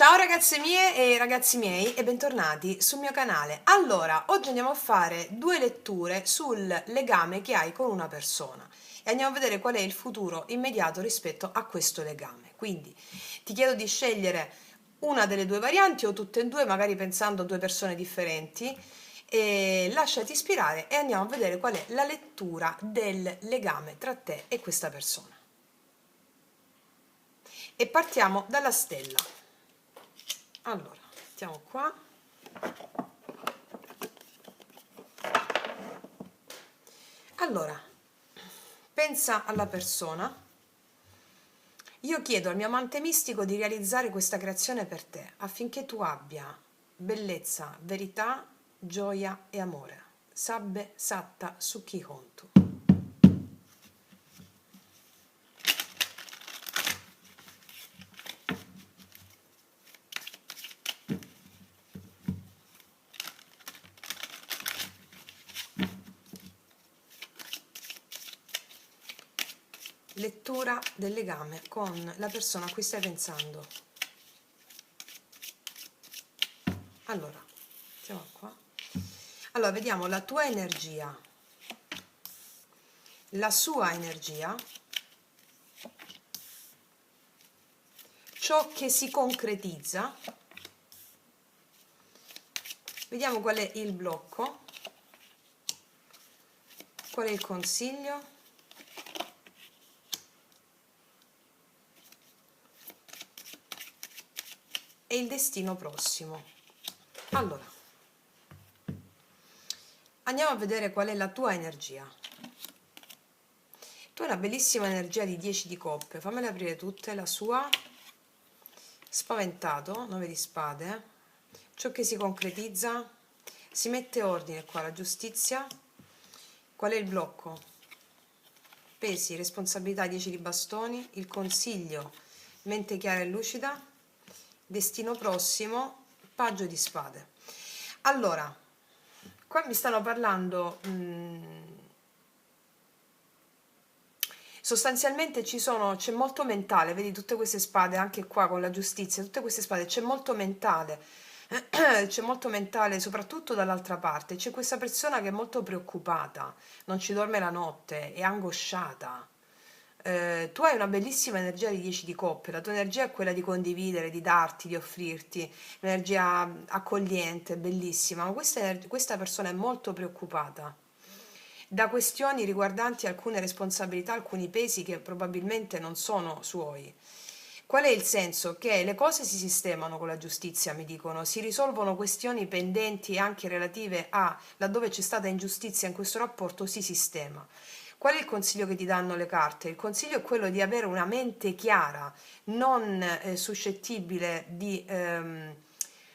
Ciao ragazze mie e ragazzi miei e bentornati sul mio canale. Allora, oggi andiamo a fare due letture sul legame che hai con una persona e andiamo a vedere qual è il futuro immediato rispetto a questo legame. Quindi ti chiedo di scegliere una delle due varianti o tutte e due, magari pensando a due persone differenti, e lasciati ispirare e andiamo a vedere qual è la lettura del legame tra te e questa persona. E partiamo dalla stella. Allora, mettiamo qua. Allora, pensa alla persona. Io chiedo al mio amante mistico di realizzare questa creazione per te, affinché tu abbia bellezza, verità, gioia e amore. Sabbe satta sukhi hontu. Lettura del legame con la persona a cui stai pensando. Allora, mettiamo qua. Allora, vediamo la tua energia, la sua energia, ciò che si concretizza. Vediamo qual è il blocco, qual è il consiglio e il destino prossimo. Allora, andiamo a vedere qual è la tua energia. Tu hai una bellissima energia di 10 di coppe, fammele aprire tutte. La sua, spaventato, 9 di spade, ciò che si concretizza, si mette ordine qua, la giustizia. Qual è il blocco? Pesi, responsabilità, 10 di bastoni, il consiglio, mente chiara e lucida, destino prossimo, paggio di spade. Allora, qua mi stanno parlando, sostanzialmente c'è molto mentale, vedi tutte queste spade, anche qua con la giustizia, tutte queste spade, c'è molto mentale, c'è molto mentale soprattutto dall'altra parte, c'è questa persona che è molto preoccupata, non ci dorme la notte, è angosciata. Tu hai una bellissima energia di 10 di coppe, la tua energia è quella di condividere, di darti, di offrirti, un'energia accogliente, bellissima, ma questa persona è molto preoccupata da questioni riguardanti alcune responsabilità, alcuni pesi che probabilmente non sono suoi. Qual è il senso? Che le cose si sistemano con la giustizia, mi dicono, si risolvono questioni pendenti anche relative a laddove c'è stata ingiustizia in questo rapporto, si sistema. Qual è il consiglio che ti danno le carte? Il consiglio è quello di avere una mente chiara, non suscettibile di,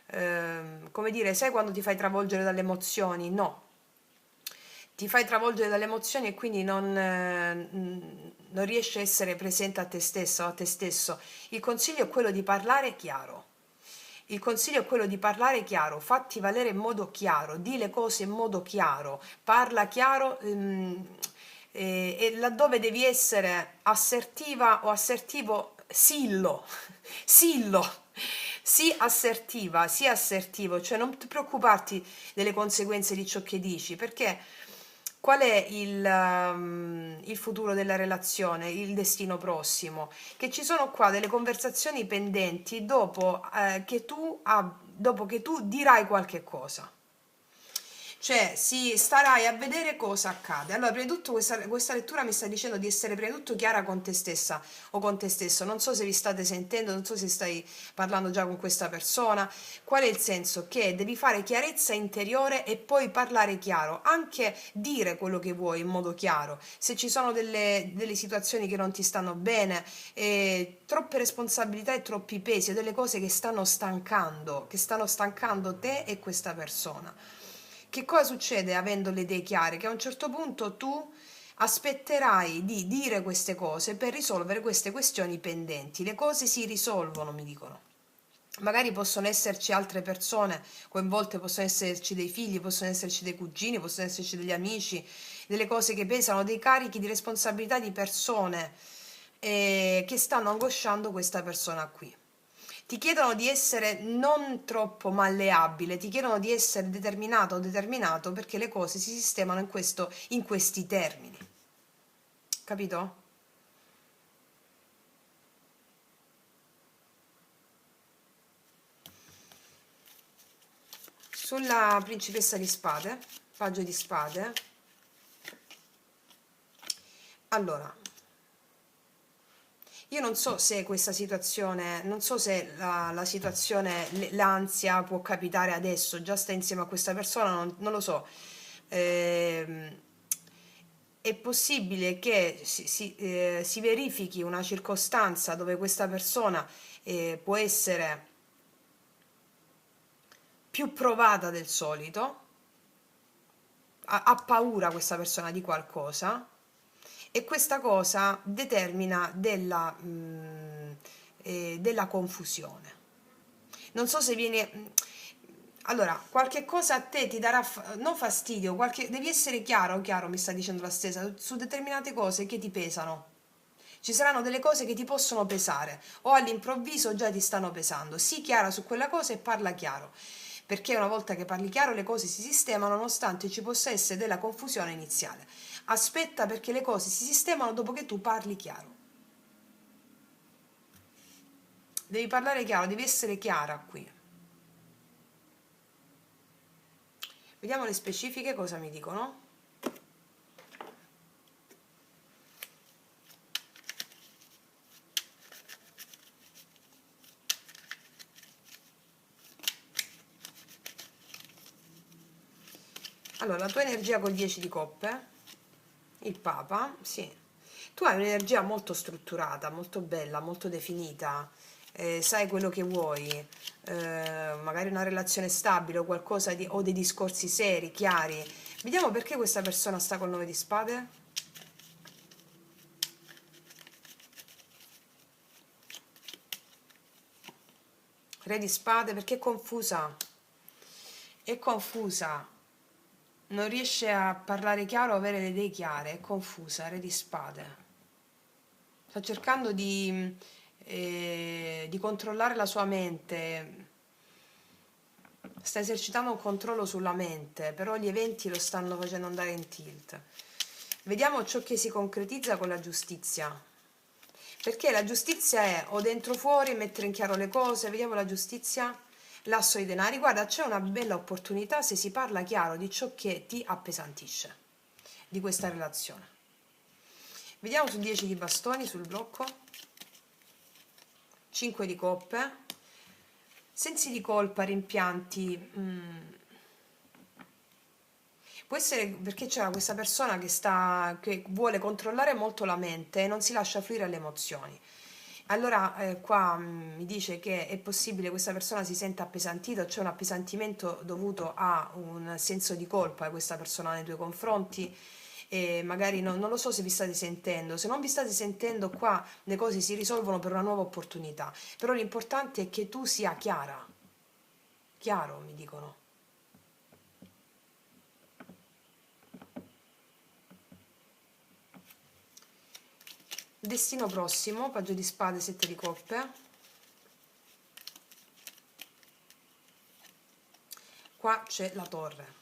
come dire, sai quando ti fai travolgere dalle emozioni? No, ti fai travolgere dalle emozioni e quindi non riesci a essere presente a te stessa o a te stesso. Il consiglio è quello di parlare chiaro. Il consiglio è quello di parlare chiaro, fatti valere in modo chiaro, di le cose in modo chiaro, parla chiaro e laddove devi essere assertiva o assertivo, sillo, sillo. Sii assertiva, sii assertivo, cioè non preoccuparti delle conseguenze di ciò che dici, perché qual è il futuro della relazione, il destino prossimo? Che ci sono qua delle conversazioni pendenti dopo che tu dirai qualche cosa. Cioè, starai a vedere cosa accade. Allora, prima di tutto, questa lettura mi sta dicendo di essere prima di tutto chiara con te stessa o con te stesso. Non so se vi state sentendo, non so se stai parlando già con questa persona. Qual è il senso? Che devi fare chiarezza interiore e poi parlare chiaro, anche dire quello che vuoi in modo chiaro. Se ci sono delle situazioni che non ti stanno bene, troppe responsabilità e troppi pesi, delle cose che stanno stancando te e questa persona. Che cosa succede avendo le idee chiare? Che a un certo punto tu aspetterai di dire queste cose per risolvere queste questioni pendenti. Le cose si risolvono, mi dicono. Magari possono esserci altre persone coinvolte, possono esserci dei figli, possono esserci dei cugini, possono esserci degli amici, delle cose che pesano, dei carichi di responsabilità di persone che stanno angosciando questa persona qui. ti chiedono di essere non troppo malleabile, ti chiedono di essere determinato o determinato perché le cose si sistemano in questi termini, capito? Sulla principessa di spade, paggio di spade, allora, io non so se questa situazione, non so se la situazione, l'ansia può capitare adesso, già stai insieme a questa persona, non lo so. Ehm, è possibile che si verifichi una circostanza dove questa persona può essere più provata del solito, ha paura questa persona di qualcosa e questa cosa determina della confusione. Non so se viene... Allora, qualche cosa a te ti darà non fastidio, devi essere chiaro, chiaro mi sta dicendo la stessa, su determinate cose che ti pesano. Ci saranno delle cose che ti possono pesare o all'improvviso già ti stanno pesando. Sii chiara su quella cosa e parla chiaro, perché una volta che parli chiaro le cose si sistemano nonostante ci possa essere della confusione iniziale. Aspetta perché le cose si sistemano dopo che tu parli chiaro. Devi parlare chiaro, devi essere chiara qui. Vediamo le specifiche cosa mi dicono. Allora, la tua energia col 10 di coppe, il Papa, sì. Tu hai un'energia molto strutturata, molto bella, molto definita, sai quello che vuoi, magari una relazione stabile o qualcosa di, o dei discorsi seri, chiari. Vediamo perché questa persona sta col 9 di spade. Re di spade, perché è confusa. È confusa. Non riesce a parlare chiaro, avere le idee chiare, è confusa, re di spade. Sta cercando di controllare la sua mente, sta esercitando un controllo sulla mente, però gli eventi lo stanno facendo andare in tilt. Vediamo ciò che si concretizza con la giustizia, perché la giustizia è o dentro o fuori, mettere in chiaro le cose. Vediamo la giustizia, l'asso di denari. Guarda, c'è una bella opportunità se si parla chiaro di ciò che ti appesantisce di questa relazione. Vediamo su 10 di bastoni, sul blocco, 5 di coppe, sensi di colpa, rimpianti. Può essere perché c'era questa persona che vuole controllare molto la mente e non si lascia fluire alle emozioni. Allora qua mi dice che è possibile questa persona si senta appesantita, c'è un appesantimento dovuto a un senso di colpa di questa persona nei tuoi confronti e magari non lo so se vi state sentendo. Se non vi state sentendo, qua le cose si risolvono per una nuova opportunità, però l'importante è che tu sia chiara, chiaro mi dicono. Destino prossimo, paggio di spade, 7 di coppe. Qua c'è la torre.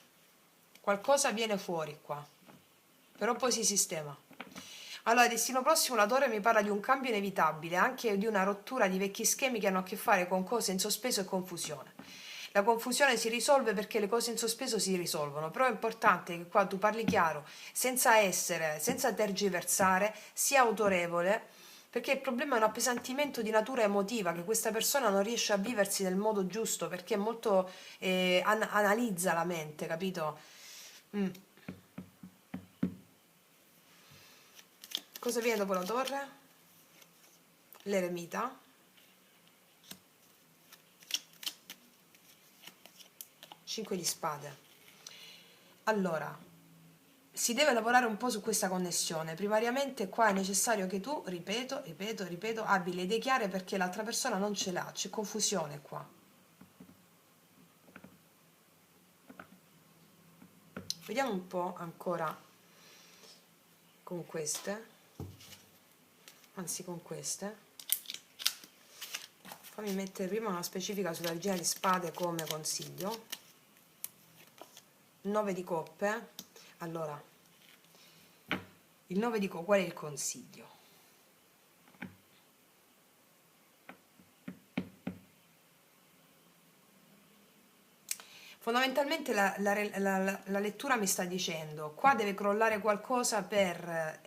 Qualcosa viene fuori qua, però poi si sistema. Allora, destino prossimo, la torre mi parla di un cambio inevitabile, anche di una rottura di vecchi schemi che hanno a che fare con cose in sospeso e confusione. La confusione si risolve perché le cose in sospeso si risolvono, però è importante che qua tu parli chiaro, senza tergiversare, sia autorevole, perché il problema è un appesantimento di natura emotiva, che questa persona non riesce a viversi nel modo giusto, perché è molto analizza la mente, capito? Mm. Cosa viene dopo la torre? L'eremita. 5 di spade. Allora, si deve lavorare un po' su questa connessione. Primariamente qua è necessario che tu, ripeto, abbia le idee chiare perché l'altra persona non ce l'ha, c'è confusione qua. Vediamo un po' ancora con queste, anzi con queste. Fammi mettere prima una specifica sulla regina di spade come consiglio. 9 di coppe. Allora, il 9 di coppe, qual è il consiglio? Fondamentalmente la lettura mi sta dicendo, qua deve crollare qualcosa per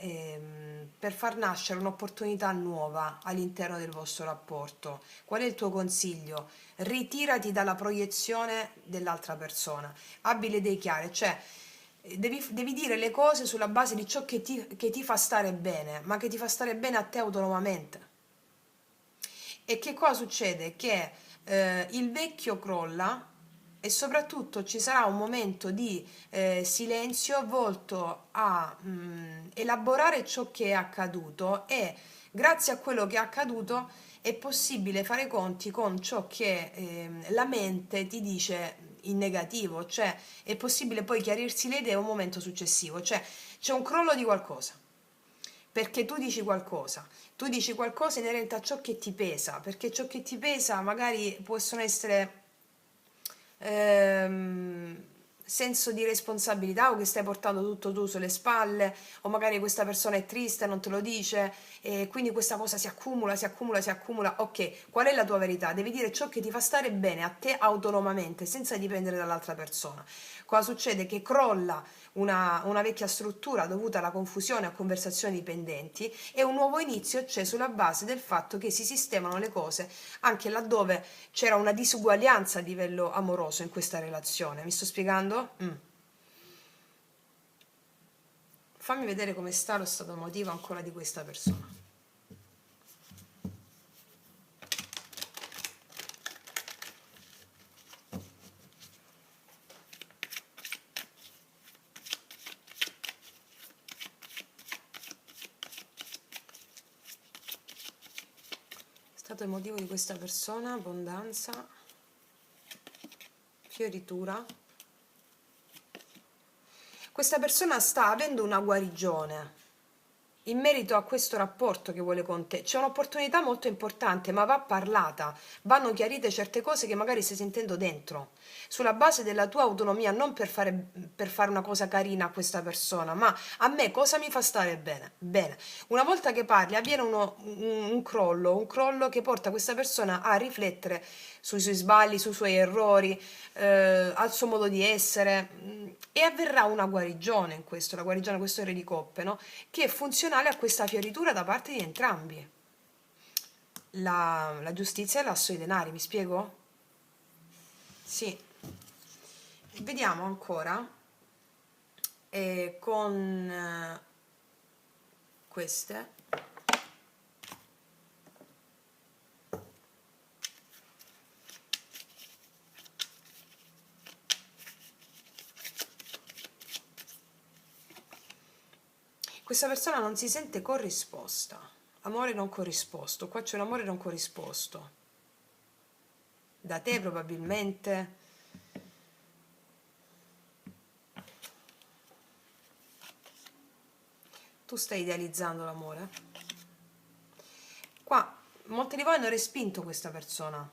far nascere un'opportunità nuova all'interno del vostro rapporto. Qual è il tuo consiglio? Ritirati dalla proiezione dell'altra persona, abbi le idee chiare, cioè devi dire le cose sulla base di ciò che ti fa stare bene, ma che ti fa stare bene a te autonomamente. E che cosa succede? Che il vecchio crolla e soprattutto ci sarà un momento di silenzio volto a elaborare ciò che è accaduto e grazie a quello che è accaduto è possibile fare i conti con ciò che la mente ti dice in negativo, cioè è possibile poi chiarirsi le idee a un momento successivo, cioè c'è un crollo di qualcosa perché tu dici qualcosa inerente a ciò che ti pesa, perché ciò che ti pesa magari possono essere ehm, senso di responsabilità o che stai portando tutto tu sulle spalle, o magari questa persona è triste, non te lo dice, e quindi questa cosa si accumula, si accumula, si accumula. Ok, qual è la tua verità? Devi dire ciò che ti fa stare bene a te autonomamente, senza dipendere dall'altra persona. Cosa succede? Che crolla una vecchia struttura dovuta alla confusione a conversazioni dipendenti e un nuovo inizio c'è sulla base del fatto che si sistemano le cose anche laddove c'era una disuguaglianza a livello amoroso in questa relazione. Mi sto spiegando? Fammi vedere come sta lo stato emotivo ancora di questa persona. Stato emotivo di questa persona, abbondanza, fioritura. Questa persona sta avendo una guarigione in merito a questo rapporto che vuole con te. C'è un'opportunità molto importante, ma va parlata, vanno chiarite certe cose che magari stai sentendo dentro, sulla base della tua autonomia, non per fare una cosa carina a questa persona, ma a me cosa mi fa stare bene? Bene. Una volta che parli avviene un crollo che porta questa persona a riflettere sui suoi sbagli, sui suoi errori, al suo modo di essere, e avverrà una guarigione in questo, la guarigione, questo re di coppe, no? Che è funzionale a questa fioritura da parte di entrambi. La giustizia e l'asso dei denari, mi spiego? Sì. Vediamo ancora con queste. Questa persona non si sente corrisposta. Amore non corrisposto. Qua c'è un amore non corrisposto. Da te probabilmente. Tu stai idealizzando l'amore. Qua molti di voi hanno respinto questa persona.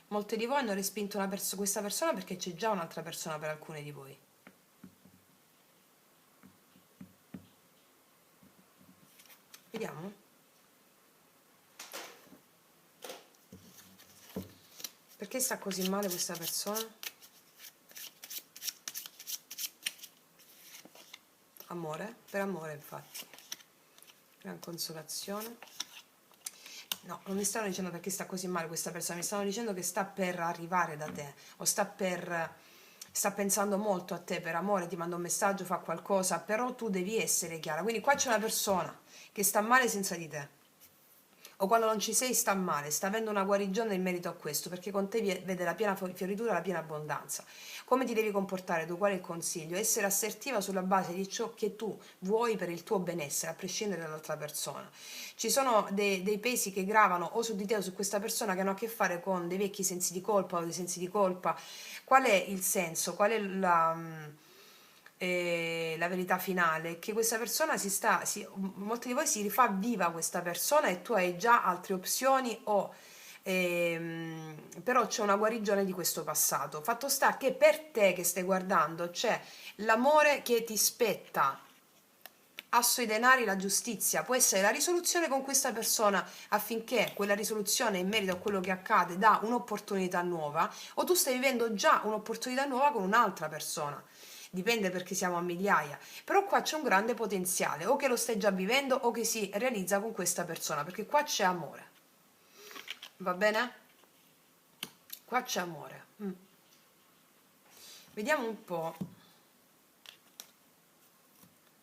Molti di voi hanno respinto questa persona perché c'è già un'altra persona per alcuni di voi. Vediamo. Perché sta così male questa persona? Amore, per amore infatti. Gran consolazione. No, non mi stanno dicendo perché sta così male questa persona, mi stanno dicendo che sta per arrivare da te, o sta pensando molto a te per amore, ti manda un messaggio, fa qualcosa, però tu devi essere chiara. Quindi qua c'è una persona che sta male senza di te. O quando non ci sei sta male, sta avendo una guarigione in merito a questo, perché con te vede la piena fioritura, la piena abbondanza. Come ti devi comportare tu? Qual è il consiglio? Essere assertiva sulla base di ciò che tu vuoi per il tuo benessere, a prescindere dall'altra persona. Ci sono dei pesi che gravano o su di te o su questa persona che hanno a che fare con dei vecchi sensi di colpa o dei sensi di colpa. Qual è il senso? Qual è la verità finale è che questa persona molti di voi si rifà viva questa persona e tu hai già altre opzioni o però c'è una guarigione di questo passato. Fatto sta che per te che stai guardando c'è l'amore che ti spetta, asso i denari, la giustizia, può essere la risoluzione con questa persona affinché quella risoluzione in merito a quello che accade dà un'opportunità nuova, o tu stai vivendo già un'opportunità nuova con un'altra persona. Dipende, perché siamo a migliaia, però qua c'è un grande potenziale, o che lo stai già vivendo o che si realizza con questa persona, perché qua c'è amore. Va bene? Qua c'è amore. Vediamo un po'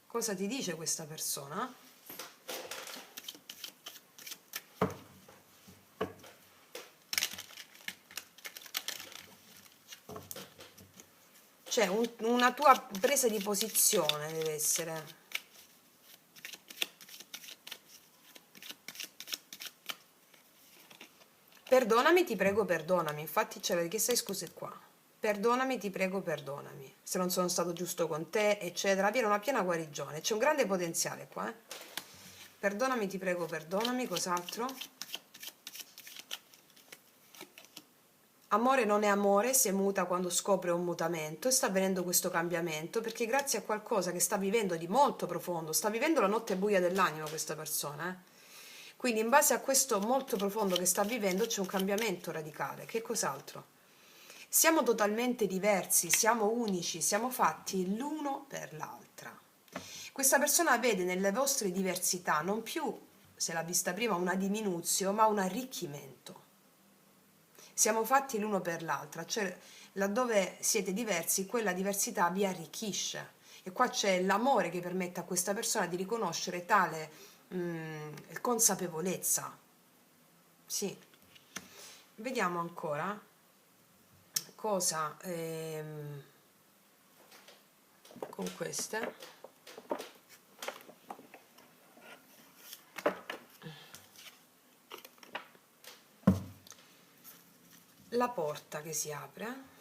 cosa ti dice questa persona. C'è una tua presa di posizione, deve essere. Perdonami, ti prego, perdonami. Infatti c'è la richiesta di scuse qua. Perdonami, ti prego, perdonami. Se non sono stato giusto con te, eccetera. Viene una piena guarigione. C'è un grande potenziale qua, eh. Perdonami, ti prego, perdonami. Cos'altro? Amore non è amore se muta quando scopre un mutamento, e sta avvenendo questo cambiamento perché grazie a qualcosa che sta vivendo di molto profondo, sta vivendo la notte buia dell'anima questa persona, eh. Quindi in base a questo molto profondo che sta vivendo c'è un cambiamento radicale. Che cos'altro? Siamo totalmente diversi, siamo unici, siamo fatti l'uno per l'altra. Questa persona vede nelle vostre diversità non più, se l'ha vista prima, una diminuzione, ma un arricchimento. Siamo fatti l'uno per l'altra, cioè laddove siete diversi, quella diversità vi arricchisce. E qua c'è l'amore che permette a questa persona di riconoscere tale consapevolezza. Sì. Vediamo ancora cosa con queste. La porta che si apre.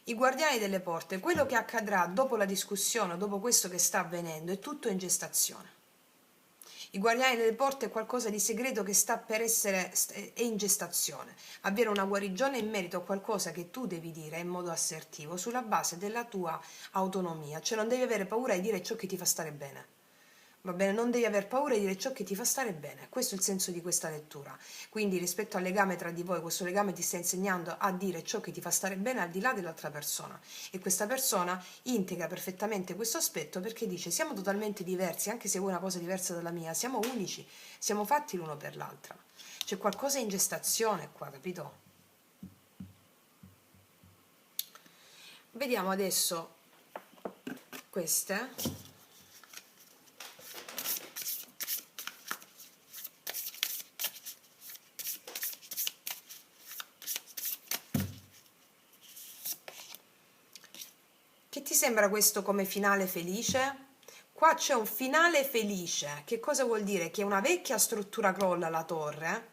I guardiani delle porte, quello che accadrà dopo la discussione, dopo questo che sta avvenendo, è tutto in gestazione. I guardiani delle porte è qualcosa di segreto che sta per essere, è in gestazione. Avere una guarigione in merito a qualcosa che tu devi dire in modo assertivo, sulla base della tua autonomia. Cioè non devi avere paura di dire ciò che ti fa stare bene. Va bene, non devi aver paura di dire ciò che ti fa stare bene. Questo è il senso di questa lettura. Quindi rispetto al legame tra di voi, questo legame ti sta insegnando a dire ciò che ti fa stare bene al di là dell'altra persona. E questa persona integra perfettamente questo aspetto perché dice: siamo totalmente diversi, anche se vuoi una cosa diversa dalla mia, siamo unici, siamo fatti l'uno per l'altra. C'è qualcosa in gestazione qua, capito? Vediamo adesso queste. Che ti sembra questo come finale felice? Qua c'è un finale felice. Che cosa vuol dire? Che una vecchia struttura crolla, la torre,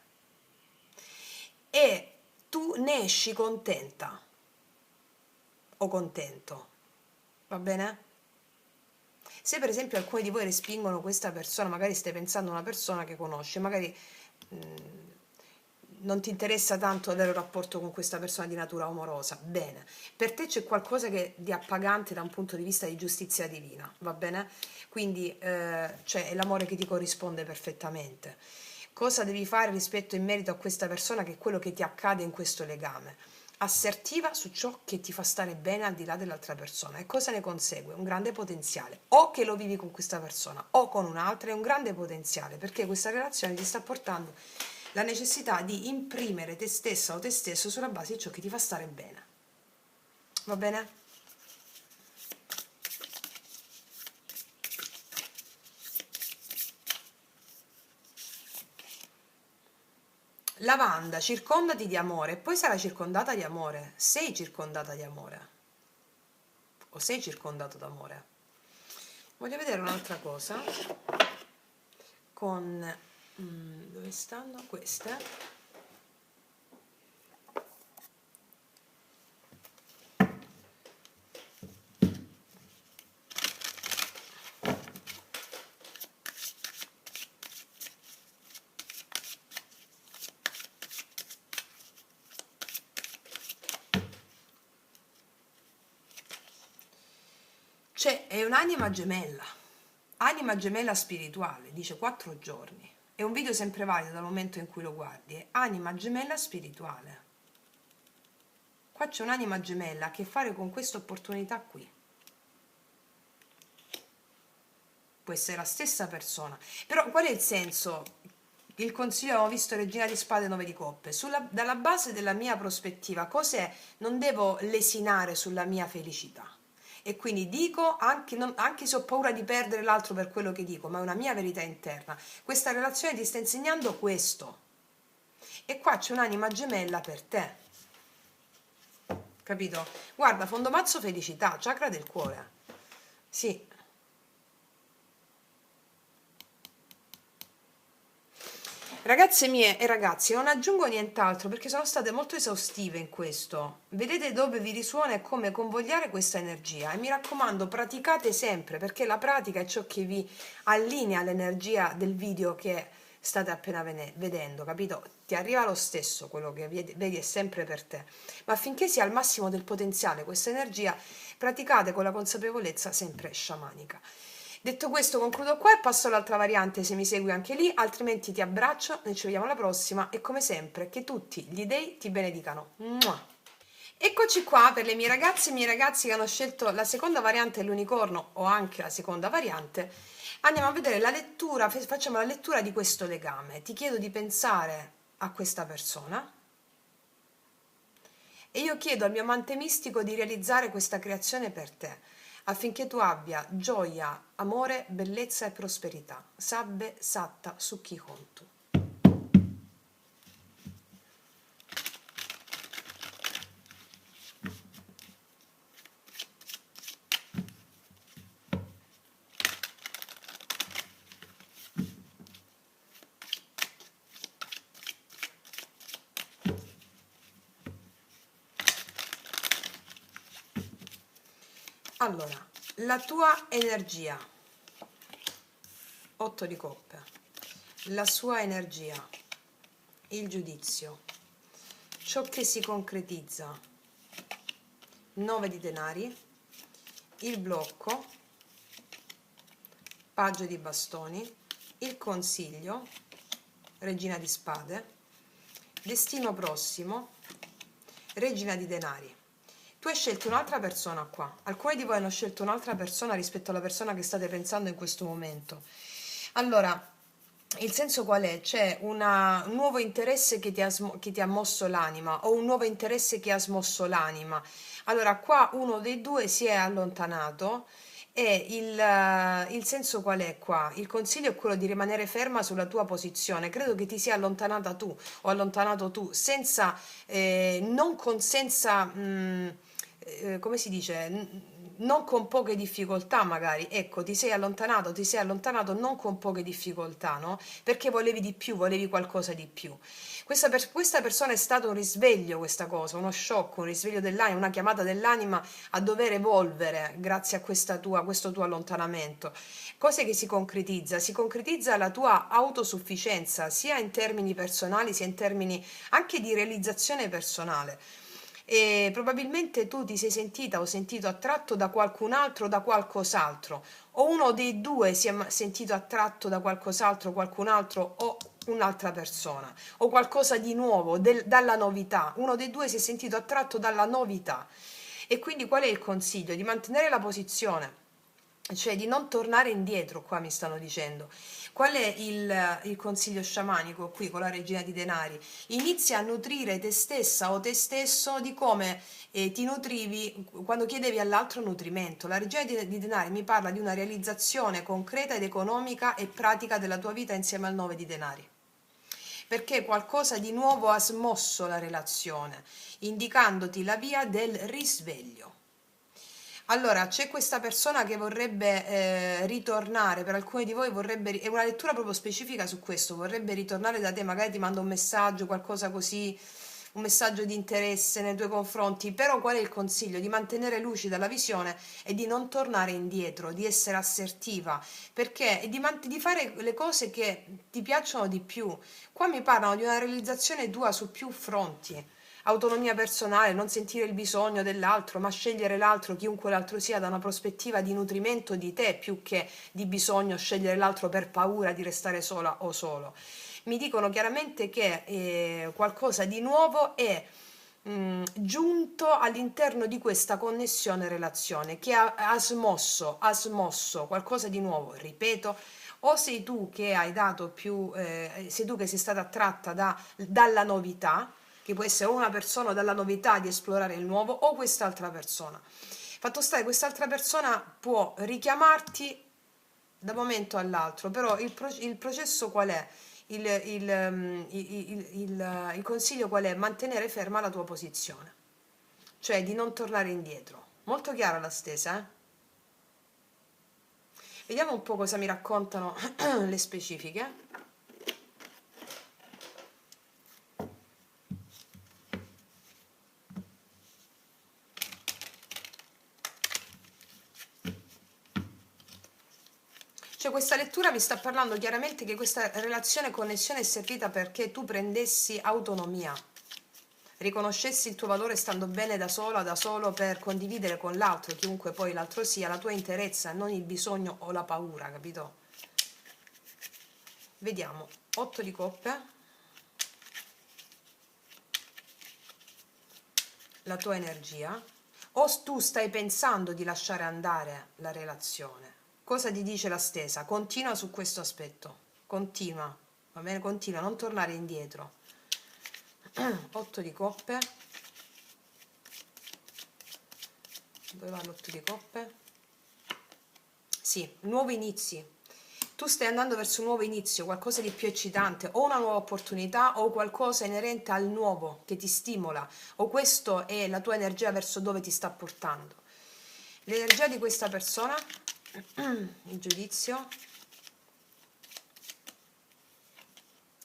e tu ne esci contenta o contento. Va bene? Se per esempio alcuni di voi respingono questa persona, magari stai pensando a una persona che conosci, magari non ti interessa tanto avere un rapporto con questa persona di natura amorosa, bene, per te c'è qualcosa che di appagante da un punto di vista di giustizia divina, va bene? Quindi cioè, è l'amore che ti corrisponde perfettamente. Cosa devi fare rispetto in merito a questa persona, che è quello che ti accade in questo legame? Assertiva su ciò che ti fa stare bene al di là dell'altra persona. E cosa ne consegue? Un grande potenziale. O che lo vivi con questa persona o con un'altra, è un grande potenziale, perché questa relazione ti sta portando la necessità di imprimere te stessa o te stesso sulla base di ciò che ti fa stare bene. Va bene? Lavanda, circondati di amore, e poi sarai circondata di amore, sei circondata di amore, o sei circondato d'amore. Voglio vedere un'altra cosa con, dove stanno queste? È un'anima gemella, anima gemella spirituale, dice 4 giorni. È un video sempre valido dal momento in cui lo guardi, è anima gemella spirituale. Qua c'è un'anima gemella a che fare con questa opportunità qui. Può essere la stessa persona, però qual è il senso? Il consiglio, abbiamo visto Regina di Spade e 9 di Coppe. Dalla base della mia prospettiva, cos'è? Non devo lesinare sulla mia felicità. E quindi dico, anche se ho paura di perdere l'altro per quello che dico, ma è una mia verità interna. Questa relazione ti sta insegnando questo. E qua c'è un'anima gemella per te. Capito? Guarda, fondomazzo felicità, chakra del cuore. Sì. Ragazze mie e ragazzi, non aggiungo nient'altro perché sono state molto esaustive in questo. Vedete dove vi risuona e come convogliare questa energia e mi raccomando praticate sempre perché la pratica è ciò che vi allinea l'energia del video che state appena vedendo, capito? Ti arriva lo stesso, quello che vedi è sempre per te, ma affinché sia al massimo del potenziale questa energia, praticate con la consapevolezza sempre sciamanica. Detto questo concludo qua e passo all'altra variante se mi segui anche lì, altrimenti ti abbraccio, noi ci vediamo alla prossima e come sempre che tutti gli dei ti benedicano. Mua! Eccoci qua per le mie ragazze e i miei ragazzi che hanno scelto la seconda variante dell'unicorno o anche la seconda variante. Andiamo a vedere la lettura, facciamo la lettura di questo legame. Ti chiedo di pensare a questa persona e io chiedo al mio amante mistico di realizzare questa creazione per te, affinché tu abbia gioia, amore, bellezza e prosperità. Sabbe Satta Sukhi Hontu. Allora, la tua energia, 8 di coppe, la sua energia, il giudizio, ciò che si concretizza, 9 di denari, il blocco, paggio di bastoni, il consiglio, regina di spade, destino prossimo, regina di denari. Tu hai scelto un'altra persona qua, alcuni di voi hanno scelto un'altra persona rispetto alla persona che state pensando in questo momento. Allora, il senso qual è? C'è un nuovo interesse che ti ha mosso l'anima o un nuovo interesse che ha smosso l'anima. Allora, qua uno dei due si è allontanato e il senso qual è qua? Il consiglio è quello di rimanere ferma sulla tua posizione. Credo che ti sia allontanata tu o allontanato tu senza, non con, senza, come si dice, non con poche difficoltà magari, ecco, ti sei allontanato non con poche difficoltà, no? Perché volevi di più, volevi qualcosa di più. Questa persona è stato un risveglio, questa cosa, uno shock, un risveglio dell'anima, una chiamata dell'anima a dover evolvere grazie a questo tuo allontanamento. Cos'è che si concretizza? Si concretizza la tua autosufficienza, sia in termini personali, sia in termini anche di realizzazione personale. E probabilmente tu ti sei sentita o sentito attratto da qualcun altro o da qualcos'altro, o uno dei due si è sentito attratto da qualcos'altro, qualcun altro o un'altra persona, o qualcosa di nuovo, dalla novità. Uno dei due si è sentito attratto dalla novità. E quindi qual è il consiglio? Di mantenere la posizione, cioè di non tornare indietro, qua mi stanno dicendo. Qual è il consiglio sciamanico qui con la regina di denari? Inizia a nutrire te stessa o te stesso di come ti nutrivi quando chiedevi all'altro nutrimento. La regina di denari mi parla di una realizzazione concreta ed economica e pratica della tua vita insieme al 9 di denari. perché qualcosa di nuovo ha smosso la relazione, indicandoti la via del risveglio. Allora, c'è questa persona che vorrebbe ritornare, per alcuni di voi vorrebbe, è una lettura proprio specifica su questo, vorrebbe ritornare da te, magari ti manda un messaggio, qualcosa così, un messaggio di interesse nei tuoi confronti, però qual è il consiglio? Di mantenere lucida la visione e di non tornare indietro, di essere assertiva, perché di fare le cose che ti piacciono di più. Qua mi parlano di una realizzazione tua su più fronti. Autonomia personale, non sentire il bisogno dell'altro, ma scegliere l'altro, chiunque l'altro sia, da una prospettiva di nutrimento di te più che di bisogno scegliere l'altro per paura di restare sola o solo. Mi dicono chiaramente che qualcosa di nuovo è giunto all'interno di questa connessione relazione che ha smosso qualcosa di nuovo, ripeto, o sei tu che hai dato più, sei tu che sei stata attratta dalla novità, che può essere o una persona o dalla novità di esplorare il nuovo, o quest'altra persona. Fatto sta che quest'altra persona può richiamarti da un momento all'altro, però il processo qual è? Il consiglio qual è? Mantenere ferma la tua posizione, cioè di non tornare indietro. Molto chiara la stesa, eh? Vediamo un po' cosa mi raccontano le specifiche. Cioè questa lettura mi sta parlando chiaramente che questa relazione connessione è servita perché tu prendessi autonomia, riconoscessi il tuo valore stando bene da sola, da solo, per condividere con l'altro, chiunque poi l'altro sia, la tua interezza, non il bisogno o la paura, capito? Vediamo, 8 di coppe, la tua energia, o tu stai pensando di lasciare andare la relazione. Cosa ti dice la stesa? Continua su questo aspetto, continua, va bene? Continua, non tornare indietro. 8 di coppe, dove va l'8 di coppe? Sì, nuovi inizi. Tu stai andando verso un nuovo inizio, qualcosa di più eccitante, o una nuova opportunità o qualcosa inerente al nuovo che ti stimola, o questo è la tua energia verso dove ti sta portando. L'energia di questa persona, il giudizio,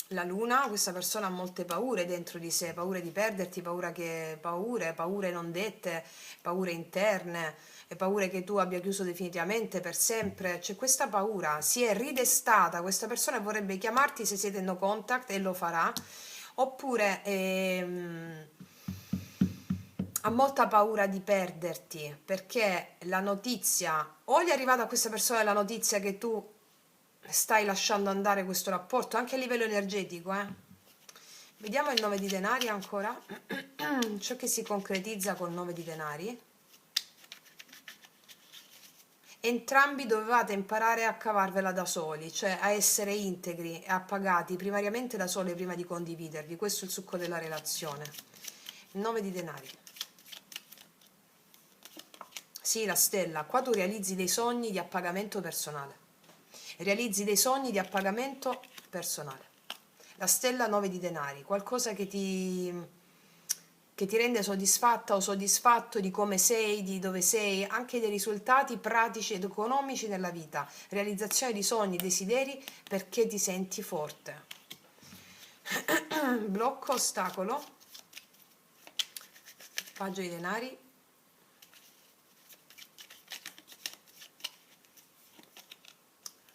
la luna, questa persona ha molte paure dentro di sé, paure di perderti, paure non dette, paure interne, e paure che tu abbia chiuso definitivamente per sempre. C'è questa paura, si è ridestata, questa persona vorrebbe chiamarti se siete in no contact e lo farà, oppure ha molta paura di perderti perché la notizia, o gli è arrivata a questa persona la notizia che tu stai lasciando andare questo rapporto anche a livello energetico, eh? Vediamo il 9 di denari ancora, ciò che si concretizza col 9 di denari. Entrambi dovevate imparare a cavarvela da soli, cioè a essere integri e appagati primariamente da soli prima di condividervi. Questo è il succo della relazione. Il 9 di denari. Sì, la stella. Qua tu realizzi dei sogni di appagamento personale. Realizzi dei sogni di appagamento personale. La stella 9 di denari, qualcosa che ti rende soddisfatta o soddisfatto di come sei, di dove sei, anche dei risultati pratici ed economici nella vita, realizzazione di sogni, desideri perché ti senti forte. Blocco, ostacolo, paggio di denari,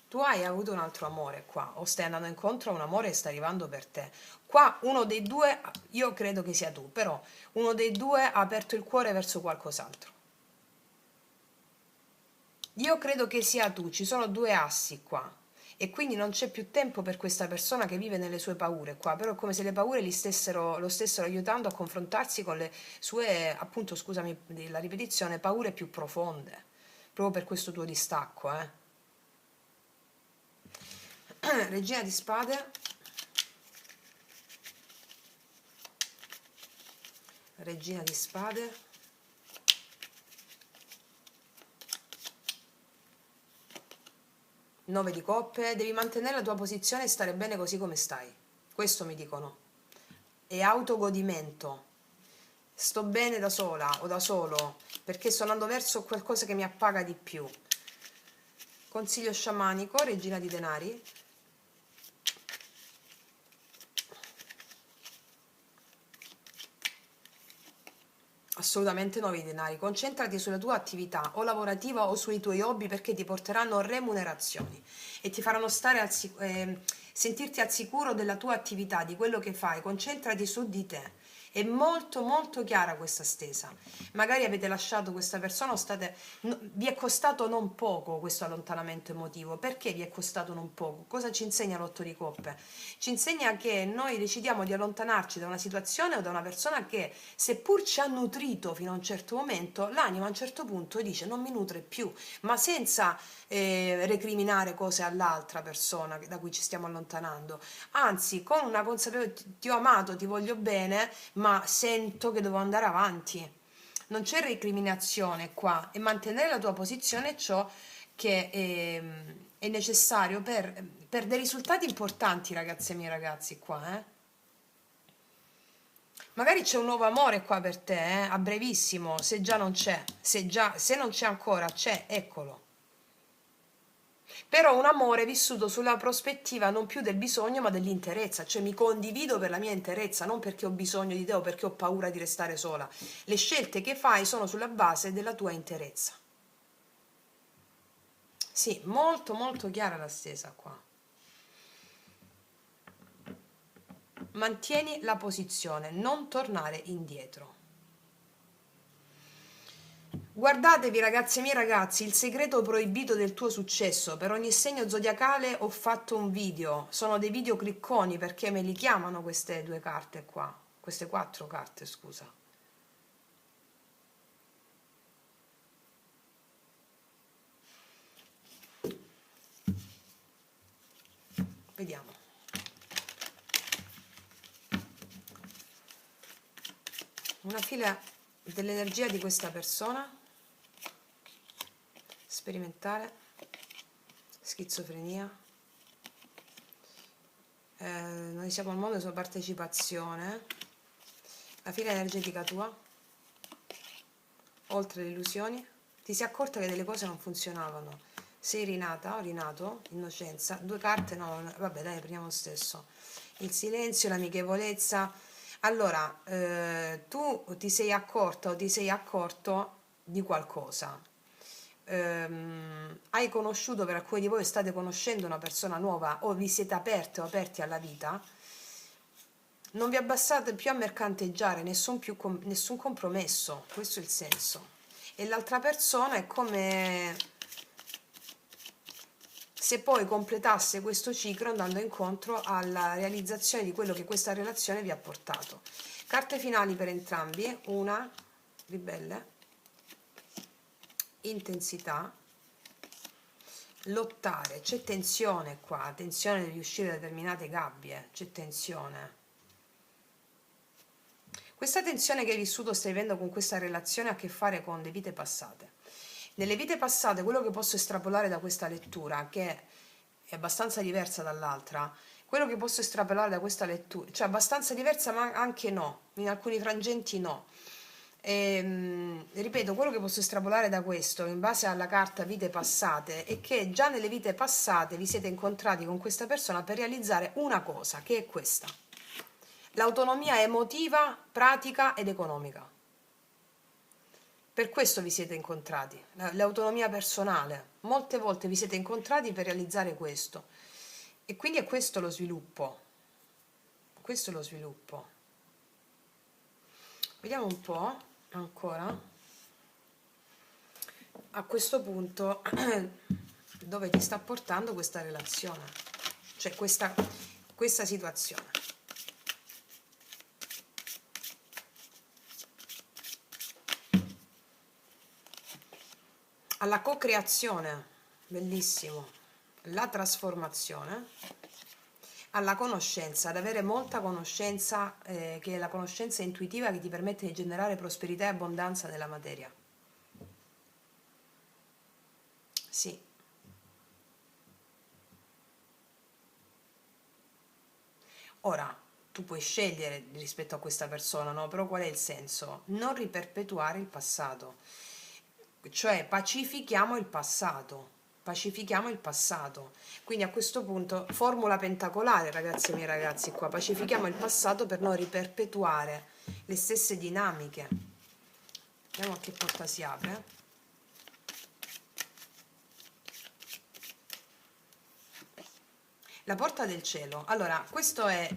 tu hai avuto un altro amore qua, o stai andando incontro a un amore che sta arrivando per te. Qua uno dei due, io credo che sia tu, però uno dei due ha aperto il cuore verso qualcos'altro. Io credo che sia tu, ci sono due assi qua e quindi non c'è più tempo per questa persona che vive nelle sue paure qua, però è come se le paure lo stessero aiutando a confrontarsi con le sue, appunto, scusami la ripetizione, paure più profonde, proprio per questo tuo distacco, eh. Regina di spade, regina di spade, 9 di coppe, devi mantenere la tua posizione e stare bene così come stai. questo mi dicono, è autogodimento, sto bene da sola o da solo perché sto andando verso qualcosa che mi appaga di più. Consiglio sciamanico, regina di denari. Assolutamente nuovi denari. Concentrati sulla tua attività o lavorativa o sui tuoi hobby perché ti porteranno remunerazioni e ti faranno stare sentirti al sicuro della tua attività, di quello che fai. Concentrati su di te. È molto molto chiara questa stesa. Magari avete lasciato questa persona o vi è costato non poco questo allontanamento emotivo. Perché vi è costato non poco? Cosa ci insegna l'otto di coppe? Ci insegna che noi decidiamo di allontanarci da una situazione o da una persona che, seppur ci ha nutrito fino a un certo momento, l'anima a un certo punto dice non mi nutre più, ma senza recriminare cose all'altra persona da cui ci stiamo allontanando, anzi con una consapevolezza: ti ho amato, ti voglio bene, ma sento che devo andare avanti. Non c'è recriminazione qua, e mantenere la tua posizione è ciò che è necessario per dei risultati importanti, ragazze e miei ragazzi, qua, eh. Magari c'è un nuovo amore qua per te, a brevissimo, se già non c'è, se non c'è ancora, c'è, eccolo. Però un amore vissuto sulla prospettiva non più del bisogno ma dell'interezza, cioè mi condivido per la mia interezza, non perché ho bisogno di te o perché ho paura di restare sola. Le scelte che fai sono sulla base della tua interezza. Sì, molto molto chiara la stesa qua. Mantieni la posizione, non tornare indietro. Guardatevi, ragazzi e miei ragazzi, il segreto proibito del tuo successo. Per ogni segno zodiacale ho fatto un video. Sono dei video clicconi perché me li chiamano queste due carte qua. Queste quattro carte, scusa. Vediamo. Una fila dell'energia di questa persona. Sperimentale. Schizofrenia. Noi siamo al mondo della sua partecipazione. La fila energetica tua. Oltre le illusioni. Ti sei accorta che delle cose non funzionavano. Sei rinata o rinato, innocenza, due carte, no, vabbè dai, prendiamo lo stesso. Il silenzio, l'amichevolezza. Allora, tu ti sei accorta o ti sei accorto di qualcosa. Hai conosciuto, per alcuni di voi state conoscendo una persona nuova o vi siete aperte o aperti alla vita. Non vi abbassate più a mercanteggiare, nessun compromesso, questo è il senso. E l'altra persona è come se poi completasse questo ciclo andando incontro alla realizzazione di quello che questa relazione vi ha portato. Carte finali per entrambi: una, ribelle, intensità, lottare, c'è tensione qua, tensione di uscire da determinate gabbie, c'è tensione. Questa tensione che hai vissuto, stai vivendo con questa relazione, ha a che fare con le vite passate. Nelle vite passate, quello che posso estrapolare da questa lettura, che è abbastanza diversa dall'altra, quello che posso estrapolare da questa lettura, cioè abbastanza diversa ma anche no, in alcuni frangenti no. Ripeto, quello che posso estrapolare da questo, in base alla carta vite passate, è che già nelle vite passate vi siete incontrati con questa persona per realizzare una cosa, che è questa: l'autonomia emotiva, pratica ed economica. Per questo vi siete incontrati, l'autonomia personale. Molte volte vi siete incontrati per realizzare questo. E quindi è questo lo sviluppo. Questo è lo sviluppo. Vediamo un po' ancora. A questo punto dove ti sta portando questa relazione, cioè questa situazione. Alla co-creazione, bellissimo, la trasformazione, alla conoscenza, ad avere molta conoscenza, che è la conoscenza intuitiva che ti permette di generare prosperità e abbondanza nella materia. Sì. Ora, tu puoi scegliere rispetto a questa persona, no? Però qual è il senso? Non riperpetuare il passato, cioè pacifichiamo il passato, pacifichiamo il passato. Quindi a questo punto, formula pentacolare, ragazzi e miei ragazzi, qua, pacifichiamo il passato per non riperpetuare le stesse dinamiche. Vediamo a che porta si apre. La porta del cielo. Allora, questo è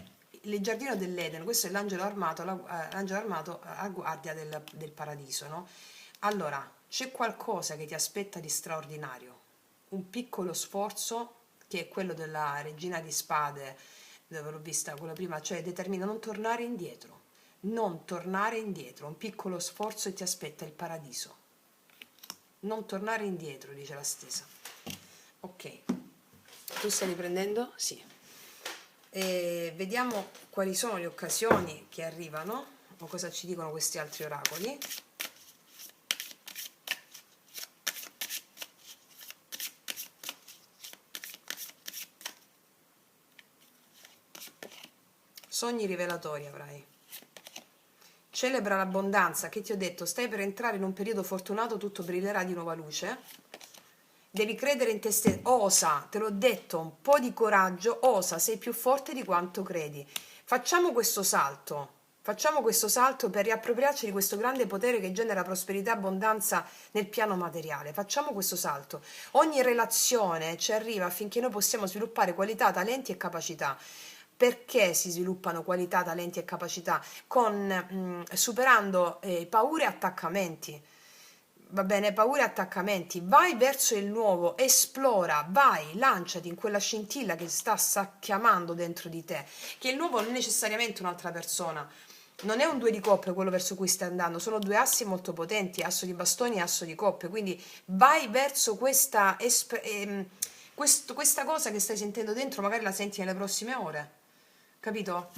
il giardino dell'Eden, questo è l'angelo armato, l'angelo armato a guardia del paradiso, no? Allora, c'è qualcosa che ti aspetta di straordinario, un piccolo sforzo che è quello della regina di spade, dove l'ho vista quella prima, cioè determina non tornare indietro, non tornare indietro, un piccolo sforzo e ti aspetta il paradiso. Non tornare indietro, dice la stessa. Ok, tu stai riprendendo? Sì. E vediamo quali sono le occasioni che arrivano o cosa ci dicono questi altri oracoli. Sogni rivelatori avrai. Celebra l'abbondanza, che ti ho detto, stai per entrare in un periodo fortunato, tutto brillerà di nuova luce. Devi credere in te stesso, osa, te l'ho detto, un po' di coraggio, osa, sei più forte di quanto credi. Facciamo questo salto per riappropriarci di questo grande potere che genera prosperità e abbondanza nel piano materiale. Facciamo questo salto. Ogni relazione ci arriva affinché noi possiamo sviluppare qualità, talenti e capacità. Perché si sviluppano qualità, talenti e capacità? Superando paure e attaccamenti. Va bene, paure e attaccamenti, vai verso il nuovo, esplora, vai, lanciati in quella scintilla che sta chiamando dentro di te, che il nuovo non è necessariamente un'altra persona, non è un due di coppe quello verso cui stai andando, sono due assi molto potenti, asso di bastoni e asso di coppe, quindi vai verso questa cosa che stai sentendo dentro, magari la senti nelle prossime ore, capito?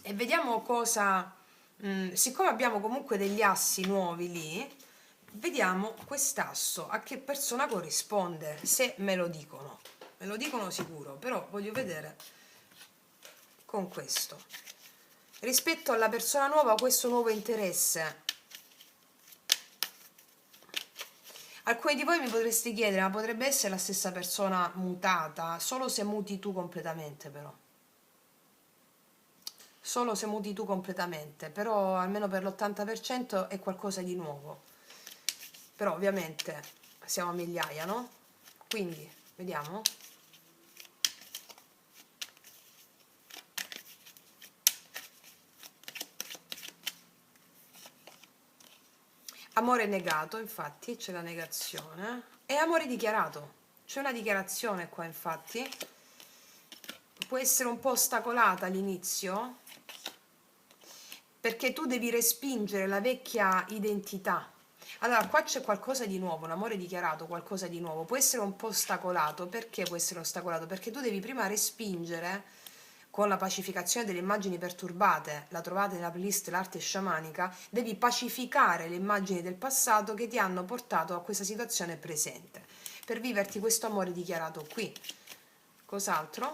E vediamo cosa, siccome abbiamo comunque degli assi nuovi lì, vediamo quest'asso a che persona corrisponde, se me lo dicono sicuro, però voglio vedere con questo. Rispetto alla persona nuova, questo nuovo interesse. Alcuni di voi mi potreste chiedere, ma potrebbe essere la stessa persona mutata, solo se muti tu completamente però. Solo se muti tu completamente, però almeno per l'80% è qualcosa di nuovo. Però ovviamente siamo a migliaia, no? Quindi, vediamo. Amore negato, infatti, c'è la negazione. E amore dichiarato. C'è una dichiarazione qua, infatti. Può essere un po' ostacolata all'inizio, perché tu devi respingere la vecchia identità. Allora, qua c'è qualcosa di nuovo, un amore dichiarato, qualcosa di nuovo. Può essere un po' ostacolato. Perché può essere ostacolato? Perché tu devi prima respingere con la pacificazione delle immagini perturbate, la trovate nella playlist L'arte sciamanica, devi pacificare le immagini del passato che ti hanno portato a questa situazione presente, per viverti questo amore dichiarato qui. Cos'altro?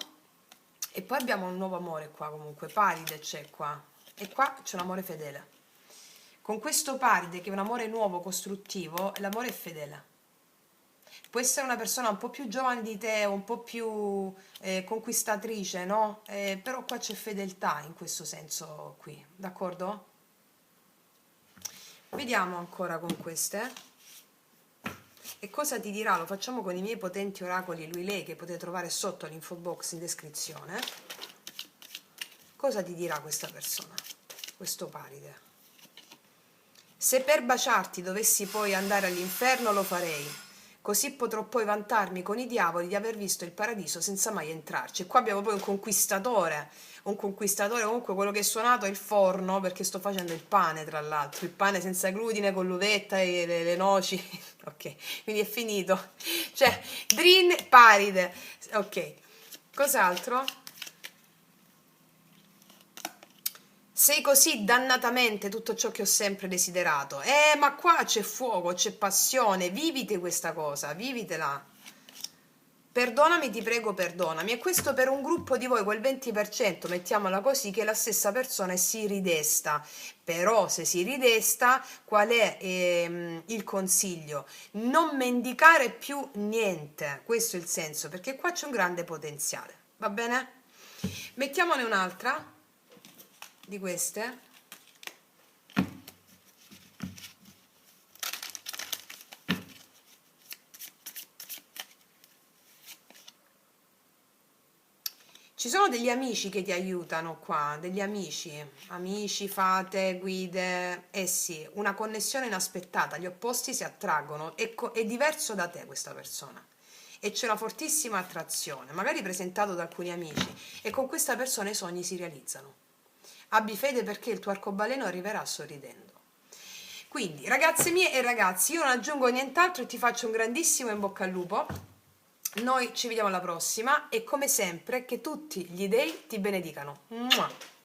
E poi abbiamo un nuovo amore qua comunque, Paride c'è qua, e qua c'è un amore fedele. Con questo Paride, che è un amore nuovo, costruttivo, l'amore è fedele. Può essere una persona un po' più giovane di te, un po' più conquistatrice, no? Però qua c'è fedeltà in questo senso qui, d'accordo? Vediamo ancora con queste. E cosa ti dirà? Lo facciamo con i miei potenti oracoli, lui, lei, che potete trovare sotto l'info box in descrizione. Cosa ti dirà questa persona, questo Paride? Se per baciarti dovessi poi andare all'inferno, lo farei. Così potrò poi vantarmi con i diavoli di aver visto il paradiso senza mai entrarci. E qua abbiamo poi un conquistatore comunque quello che è suonato è il forno, perché sto facendo il pane tra l'altro, il pane senza glutine con l'uvetta e le noci, ok, quindi è finito. Cioè, Drin Paride, ok, cos'altro? Sei così dannatamente tutto ciò che ho sempre desiderato. Ma qua c'è fuoco, c'è passione, vivite questa cosa, vivitela. Perdonami, ti prego, perdonami. E questo per un gruppo di voi, quel 20%, mettiamola così, che è la stessa persona e si ridesta. Però se si ridesta, qual è il consiglio? Non mendicare più niente, questo è il senso, perché qua c'è un grande potenziale, va bene? Mettiamone un'altra di queste. Ci sono degli amici che ti aiutano qua, degli amici, fate, guide, eh sì, una connessione inaspettata, gli opposti si attraggono, è diverso da te questa persona e c'è una fortissima attrazione, magari presentato da alcuni amici e con questa persona i sogni si realizzano. Abbi fede perché il tuo arcobaleno arriverà sorridendo. Quindi, ragazze mie e ragazzi, io non aggiungo nient'altro e ti faccio un grandissimo in bocca al lupo. Noi ci vediamo alla prossima e come sempre che tutti gli dei ti benedicano. Mua!